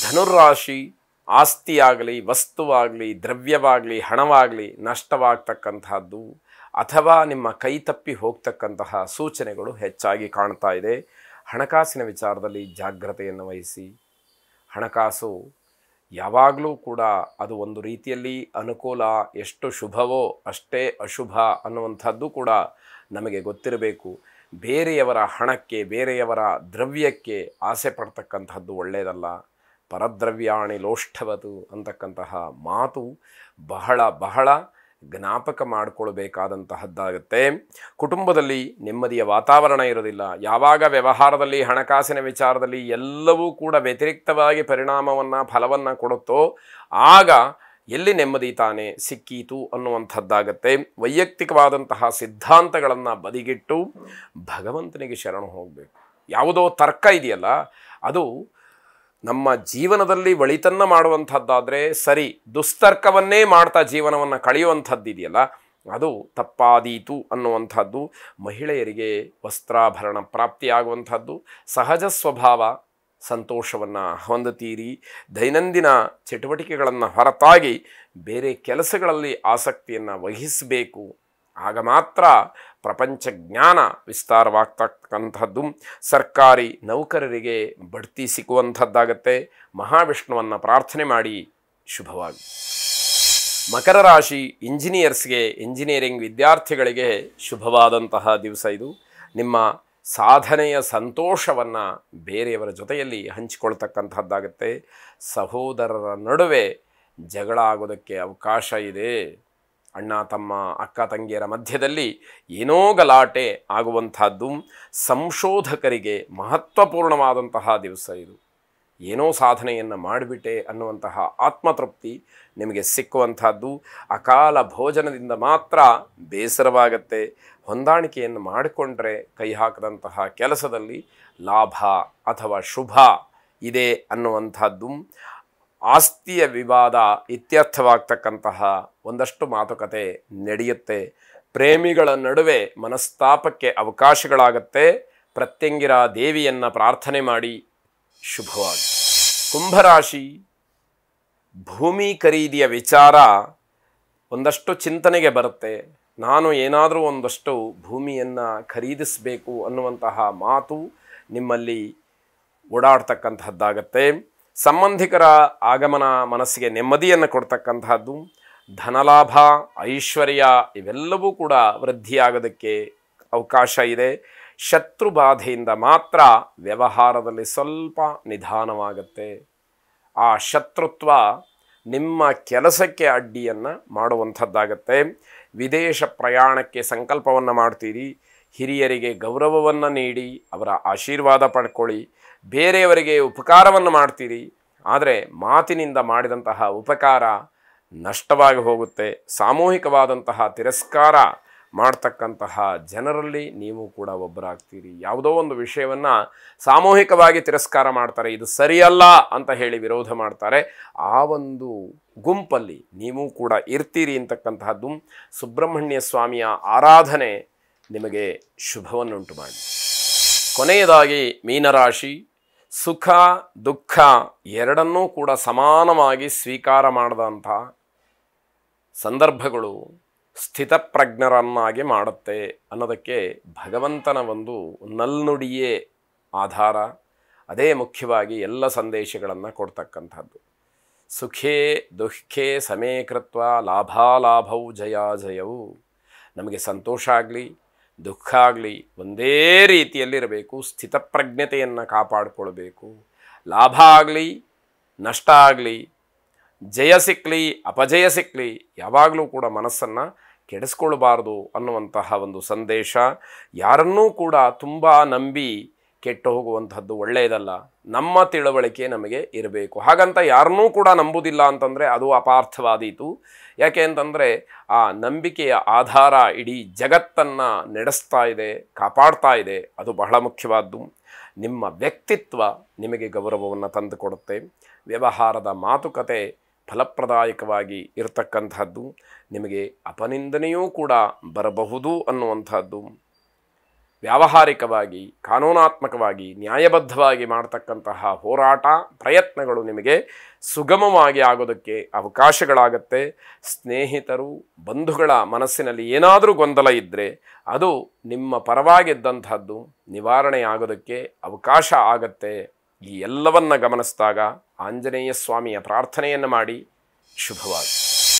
ಧನುರಾಶಿ ಆಸ್ತಿಯಾಗಲಿ, ವಸ್ತುವಾಗಲಿ, ದ್ರವ್ಯವಾಗಲಿ, ಹಣವಾಗಲಿ ನಷ್ಟವಾಗ್ತಕ್ಕಂತಹದ್ದು ಅಥವಾ ನಿಮ್ಮ ಕೈ ತಪ್ಪಿ ಹೋಗ್ತಕ್ಕಂತಹ ಸೂಚನೆಗಳು ಹೆಚ್ಚಾಗಿ ಕಾಣ್ತಾ ಇದೆ. ಹಣಕಾಸಿನ ವಿಚಾರದಲ್ಲಿ ಜಾಗ್ರತೆಯನ್ನು ವಹಿಸಿ. ಹಣಕಾಸು ಯಾವಾಗಲೂ ಕೂಡ ಅದು ಒಂದು ರೀತಿಯಲ್ಲಿ ಅನುಕೂಲ, ಎಷ್ಟು ಶುಭವೋ ಅಷ್ಟೇ ಅಶುಭ ಅನ್ನುವಂಥದ್ದು ಕೂಡ ನಮಗೆ ಗೊತ್ತಿರಬೇಕು. ಬೇರೆಯವರ ಹಣಕ್ಕೆ, ಬೇರೆಯವರ ದ್ರವ್ಯಕ್ಕೆ ಆಸೆ ಪಡ್ತಕ್ಕಂಥದ್ದು ಒಳ್ಳೆಯದಲ್ಲ. ಪರದ್ರವ್ಯಾಣಿ ಲೋಷ್ಠವತು ಅಂತಕ್ಕಂತಹ ಮಾತು ಬಹಳ ಬಹಳ ಜ್ಞಾಪಕ ಮಾಡಿಕೊಳ್ಬೇಕಾದಂತಹದ್ದಾಗುತ್ತೆ. ಕುಟುಂಬದಲ್ಲಿ ನೆಮ್ಮದಿಯ ವಾತಾವರಣ ಇರೋದಿಲ್ಲ. ಯಾವಾಗ ವ್ಯವಹಾರದಲ್ಲಿ, ಹಣಕಾಸಿನ ವಿಚಾರದಲ್ಲಿ ಎಲ್ಲವೂ ಕೂಡ ವ್ಯತಿರಿಕ್ತವಾಗಿ ಪರಿಣಾಮವನ್ನು, ಫಲವನ್ನು ಕೊಡುತ್ತೋ ಆಗ ಎಲ್ಲಿ ನೆಮ್ಮದಿ ತಾನೇ ಸಿಕ್ಕೀತು ಅನ್ನುವಂಥದ್ದಾಗತ್ತೆ. ವೈಯಕ್ತಿಕವಾದಂತಹ ಸಿದ್ಧಾಂತಗಳನ್ನು ಬದಿಗಿಟ್ಟು ಭಗವಂತನಿಗೆ ಶರಣು ಹೋಗಬೇಕು. ಯಾವುದೋ ತರ್ಕ ಇದೆಯಲ್ಲ, ಅದು ನಮ್ಮ ಜೀವನದಲ್ಲಿ ಒಳಿತನ್ನು ಮಾಡುವಂಥದ್ದಾದರೆ ಸರಿ, ದುಸ್ತರ್ಕವನ್ನೇ ಮಾಡ್ತಾ ಜೀವನವನ್ನು ಕಳೆಯುವಂಥದ್ದಿದೆಯಲ್ಲ, ಅದು ತಪ್ಪಾದೀತು ಅನ್ನುವಂಥದ್ದು. ಮಹಿಳೆಯರಿಗೆ ವಸ್ತ್ರಾಭರಣ ಪ್ರಾಪ್ತಿಯಾಗುವಂಥದ್ದು, ಸಹಜ ಸ್ವಭಾವ, ಸಂತೋಷವನ್ನು ಹೊಂದುತ್ತೀರಿ. ದೈನಂದಿನ ಚಟುವಟಿಕೆಗಳನ್ನು ಹೊರತಾಗಿ ಬೇರೆ ಕೆಲಸಗಳಲ್ಲಿ ಆಸಕ್ತಿಯನ್ನು ವಹಿಸಬೇಕು. ಆಗ ಮಾತ್ರ ಪ್ರಪಂಚ ಜ್ಞಾನ ವಿಸ್ತಾರವಾಗ್ತಕ್ಕಂಥದ್ದು. ಸರ್ಕಾರಿ ನೌಕರರಿಗೆ ಬಡ್ತಿ ಸಿಗುವಂಥದ್ದಾಗತ್ತೆ. ಮಹಾವಿಷ್ಣುವನ್ನು ಪ್ರಾರ್ಥನೆ ಮಾಡಿ. ಶುಭವಾಗಿ. ಮಕರ ರಾಶಿ ಇಂಜಿನಿಯರ್ಸ್ಗೆ, ಇಂಜಿನಿಯರಿಂಗ್ ವಿದ್ಯಾರ್ಥಿಗಳಿಗೆ ಶುಭವಾದಂತಹ ದಿವಸ ಇದು. ನಿಮ್ಮ ಸಾಧನೆಯ ಸಂತೋಷವನ್ನು ಬೇರೆಯವರ ಜೊತೆಯಲ್ಲಿ ಹಂಚಿಕೊಳ್ತಕ್ಕಂಥದ್ದಾಗತ್ತೆ. ಸಹೋದರರ ನಡುವೆ ಜಗಳ ಆಗೋದಕ್ಕೆ ಅವಕಾಶ ಇದೆ. ಅಣ್ಣ ತಮ್ಮ, ಅಕ್ಕ ತಂಗಿಯರ ಮಧ್ಯದಲ್ಲಿ ಏನೋ ಗಲಾಟೆ ಆಗುವಂಥದ್ದು. ಸಂಶೋಧಕರಿಗೆ ಮಹತ್ವಪೂರ್ಣವಾದಂತಹ ದಿವಸ ಇದು. ಏನೋ ಸಾಧನೆಯನ್ನು ಮಾಡಿಬಿಟ್ಟೆ ಅನ್ನುವಂತಹ ಆತ್ಮತೃಪ್ತಿ ನಿಮಗೆ ಸಿಕ್ಕುವಂಥದ್ದು. ಅಕಾಲ ಭೋಜನದಿಂದ ಮಾತ್ರ ಬೇಸರವಾಗತ್ತೆ. ಹೊಂದಾಣಿಕೆಯನ್ನು ಮಾಡಿಕೊಂಡ್ರೆ ಕೈ ಹಾಕದಂತಹ ಕೆಲಸದಲ್ಲಿ ಲಾಭ ಅಥವಾ ಶುಭ ಇದೆ ಅನ್ನುವಂಥದ್ದು. ಆಸ್ತಿಯ ವಿವಾದ ಇತ್ಯರ್ಥವಾಗ್ತಕ್ಕಂತಹ ಒಂದಷ್ಟು ಮಾತುಕತೆ ನಡೆಯುತ್ತೆ. ಪ್ರೇಮಿಗಳ ನಡುವೆ ಮನಸ್ತಾಪಕ್ಕೆ ಅವಕಾಶಗಳಾಗತ್ತೆ. ಪ್ರತ್ಯಂಗಿರ ದೇವಿಯನ್ನು ಪ್ರಾರ್ಥನೆ ಮಾಡಿ. ಶುಭವಾಗಿ. ಕುಂಭರಾಶಿ ಭೂಮಿ ಖರೀದಿಯ ವಿಚಾರ ಒಂದಷ್ಟು ಚಿಂತನೆಗೆ ಬರುತ್ತೆ. ನಾನು ಏನಾದರೂ ಒಂದಷ್ಟು ಭೂಮಿಯನ್ನು ಖರೀದಿಸಬೇಕು ಅನ್ನುವಂತಹ ಮಾತು ನಿಮ್ಮಲ್ಲಿ ಓಡಾಡ್ತಕ್ಕಂಥದ್ದಾಗತ್ತೆ. ಸಂಬಂಧಿಕರ ಆಗಮನ ಮನಸ್ಸಿಗೆ ನೆಮ್ಮದಿಯನ್ನು ಕೊಡ್ತಕ್ಕಂತಹದ್ದು. ಧನಲಾಭ, ಐಶ್ವರ್ಯ ಇವೆಲ್ಲವೂ ಕೂಡ ವೃದ್ಧಿಯಾಗೋದಕ್ಕೆ ಅವಕಾಶ ಇದೆ. ಶತ್ರು ಬಾಧೆಯಿಂದ ಮಾತ್ರ ವ್ಯವಹಾರದಲ್ಲಿ ಸ್ವಲ್ಪ ನಿಧಾನವಾಗುತ್ತೆ. ಆ ಶತ್ರುತ್ವ ನಿಮ್ಮ ಕೆಲಸಕ್ಕೆ ಅಡ್ಡಿಯನ್ನು ಮಾಡುವಂಥದ್ದಾಗತ್ತೆ. ವಿದೇಶ ಪ್ರಯಾಣಕ್ಕೆ ಸಂಕಲ್ಪವನ್ನು ಮಾಡ್ತೀರಿ. ಹಿರಿಯರಿಗೆ ಗೌರವವನ್ನು ನೀಡಿ ಅವರ ಆಶೀರ್ವಾದ ಪಡ್ಕೊಳ್ಳಿ. ಬೇರೆಯವರಿಗೆ ಉಪಕಾರವನ್ನು ಮಾಡ್ತೀರಿ. ಆದರೆ ಮಾತಿನಿಂದ ಮಾಡಿದಂತಹ ಉಪಕಾರ ನಷ್ಟವಾಗಿ ಹೋಗುತ್ತೆ. ಸಾಮೂಹಿಕವಾದಂತಹ ತಿರಸ್ಕಾರ ಮಾಡ್ತಕ್ಕಂತಹ ಜನರಲ್ಲಿ ನೀವು ಕೂಡ ಒಬ್ಬರಾಗ್ತೀರಿ. ಯಾವುದೋ ಒಂದು ವಿಷಯವನ್ನು ಸಾಮೂಹಿಕವಾಗಿ ತಿರಸ್ಕಾರ ಮಾಡ್ತಾರೆ, ಇದು ಸರಿಯಲ್ಲ ಅಂತ ಹೇಳಿ ವಿರೋಧ ಮಾಡ್ತಾರೆ. ಆ ಒಂದು ಗುಂಪಲ್ಲಿ ನೀವು ಕೂಡ ಇರ್ತೀರಿ ಅಂತಕ್ಕಂತಹದ್ದು. ಸುಬ್ರಹ್ಮಣ್ಯ ಸ್ವಾಮಿಯ ಆರಾಧನೆ ನಿಮಗೆ ಶುಭವನ್ನುಂಟು ಮಾಡಿ. ಕೊನೆಯದಾಗಿ ಮೀನರಾಶಿ ಸುಖ ದುಃಖ ಎರಡನ್ನೂ ಕೂಡ ಸಮಾನವಾಗಿ ಸ್ವೀಕಾರ ಮಾಡಿದಂಥ ಸಂದರ್ಭಗಳು ಸ್ಥಿತಪ್ರಜ್ಞರನ್ನಾಗಿ ಮಾಡುತ್ತೆ ಅನ್ನೋದಕ್ಕೆ ಭಗವಂತನ ಒಂದು ನಲ್ನುಡಿಯೇ ಆಧಾರ. ಅದೇ ಮುಖ್ಯವಾಗಿ ಎಲ್ಲ ಸಂದೇಶಗಳನ್ನು ಕೊಡ್ತಕ್ಕಂಥದ್ದು. ಸುಖೇ ದುಃಖೇ ಸಮೀಕೃತ್ವ ಲಾಭಾಲಾಭೌ ಜಯಾಜಯವು. ನಮಗೆ ಸಂತೋಷ ಆಗಲಿ ದುಃಖ ಆಗಲಿ ಒಂದೇ ರೀತಿಯಲ್ಲಿರಬೇಕು. ಸ್ಥಿತಪ್ರಜ್ಞತೆಯನ್ನು ಕಾಪಾಡಿಕೊಳ್ಬೇಕು. ಲಾಭ ಆಗಲಿ ನಷ್ಟ ಆಗಲಿ, ಜಯ ಸಿಕ್ಕಲಿ ಅಪಜಯ ಸಿಕ್ಕಲಿ, ಯಾವಾಗಲೂ ಕೂಡ ಮನಸ್ಸನ್ನು ಕೆಡಿಸ್ಕೊಳ್ಬಾರ್ದು ಅನ್ನುವಂತಹ ಒಂದು ಸಂದೇಶ. ಯಾರನ್ನೂ ಕೂಡ ತುಂಬ ನಂಬಿ ಕೆಟ್ಟು ಹೋಗುವಂಥದ್ದು ಒಳ್ಳೆಯದಲ್ಲ. ನಮ್ಮ ತಿಳುವಳಿಕೆ ನಮಗೆ ಇರಬೇಕು. ಹಾಗಂತ ಯಾರನ್ನೂ ಕೂಡ ನಂಬುವುದಿಲ್ಲ ಅಂತಂದರೆ ಅದು ಅಪಾರ್ಥವಾದೀತು. ಯಾಕೆ ಅಂತಂದರೆ ಆ ನಂಬಿಕೆಯ ಆಧಾರ ಇಡೀ ಜಗತ್ತನ್ನು ನಡೆಸ್ತಾ ಇದೆ, ಕಾಪಾಡ್ತಾ ಇದೆ. ಅದು ಬಹಳ ಮುಖ್ಯವಾದ್ದು. ನಿಮ್ಮ ವ್ಯಕ್ತಿತ್ವ ನಿಮಗೆ ಗೌರವವನ್ನು ತಂದುಕೊಡುತ್ತೆ. ವ್ಯವಹಾರದ ಮಾತುಕತೆ ಫಲಪ್ರದಾಯಕವಾಗಿ ಇರತಕ್ಕಂಥದ್ದು. ನಿಮಗೆ ಅಪನಿಂದನೆಯೂ ಕೂಡ ಬರಬಹುದು ಅನ್ನುವಂಥದ್ದು. ವ್ಯಾವಹಾರಿಕವಾಗಿ ಕಾನೂನಾತ್ಮಕವಾಗಿ ನ್ಯಾಯಬದ್ಧವಾಗಿ ಮಾಡ್ತಕ್ಕಂತಹ ಹೋರಾಟ ಪ್ರಯತ್ನಗಳು ನಿಮಗೆ ಸುಗಮವಾಗಿ ಆಗೋದಕ್ಕೆ ಅವಕಾಶಗಳಾಗತ್ತೆ. ಸ್ನೇಹಿತರು ಬಂಧುಗಳ ಮನಸ್ಸಿನಲ್ಲಿ ಏನಾದರೂ ಗೊಂದಲ ಇದ್ದರೆ ಅದು ನಿಮ್ಮ ಪರವಾಗಿದ್ದಂಥದ್ದು ನಿವಾರಣೆ ಆಗೋದಕ್ಕೆ ಅವಕಾಶ ಆಗತ್ತೆ. ಈ ಎಲ್ಲವನ್ನ ಗಮನಿಸಿದಾಗ ಆಂಜನೇಯ ಸ್ವಾಮಿಯ ಪ್ರಾರ್ಥನೆಯನ್ನು ಮಾಡಿ. ಶುಭವಾಗಿ.